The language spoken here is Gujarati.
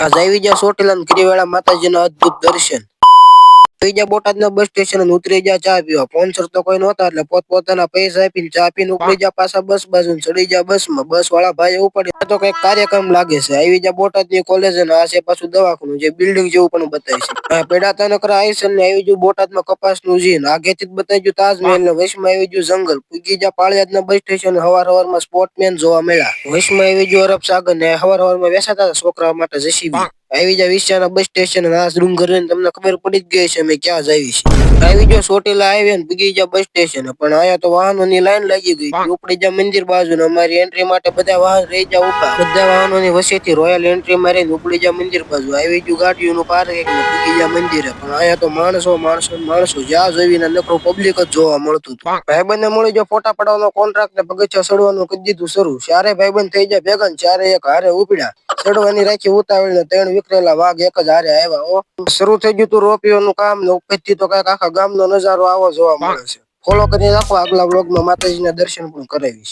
આજ આવી જા ચોટીલા ને ગિરિવાળા માતાજીના અદ્ભુત દર્શન. બીજા બોટાદના બસ સ્ટેશન ઉતરી જા ચા પીવા. સ્પોન્સર તો કોઈ નહોતા એટલે પોતપોતાના પૈસા આપીને ચા પીને ઉપડી જા પાછા બસ બાજુ ચડી જા બસમાં. બસ વાળા ભાઈ ઉપડે તો કઈક કાર્યક્રમ લાગે છે. આવી જા બોટાદની કોલેજ અને આ છે પાછું દવાખાનું જે બિલ્ડિંગ જેવું પણ બતાવે છે. પેડા તનકરા આઈસન ને આવી ગયું બોટાદમાં કપાસનું જીન. આગેથી જ બતાવી ગયું તાજમહેલ ને વચમાં આવી ગયું જંગલ. પૂગી જા પાળિયાદના બસ સ્ટેશન હવાર સ્પોર્ટમેન જોવા મળ્યા. વચમાં આવી ગયું અરબ સાગર ને હવારમાં વેસાતા છોકરાઓ માટે જેસીબી. આવી જા વિશ્યાના બસ સ્ટેશન આ ડુંગર તમને ખબર પડી જ ગઈ છે અમે ક્યાં જાવી છે. આવી ગયો ચોટીલા હાઈવે ને પૂગી જા બસ સ્ટેશન પણ અહીંયા તો વાહનોની લાઈન લાગી ગઈ. ઉપડી જા મંદિર બાજુ ને અમારી એન્ટ્રી માટે બધા વાહન રહી જા ઉભા. બધા વાહનોની વચ્ચેથી રોયલ એન્ટ્રી મારીને ઉપડી જા મંદિર બાજુ. આવી ગયું ગાડીઓનું પાર્કિંગ ને પૂગી જા મંદિરે. પણ અહીંયા તો માણસો જ્યાં જોઈને નકરું પબ્લિક જ જોવા મળતું હતું. ભાઈબંધને મળી જો ફોટા પાડવાનો કોન્ટ્રાક્ટ ને પગથિયા ચડવાનું કરી દીધું શરૂ. ચારે ભાઈબંધ થઈ જાય ભેગા ને ચારે એક હારે ઉપડ્યા. ચડવાની રાખી ઉતાવળ ને ત્રણ વિખરેલા વાઘ એક જ હારે આવ્યા. શરૂ થઈ ગયું તું રોપિયોનું કામ ને ઉપરથી તો કઈક આખા ગામનો નજારો આવો જોવા મળે છે. ફોલો કરી રાખો આગલા વ્લોગમાં માતાજીના દર્શન પણ કરાવીશ.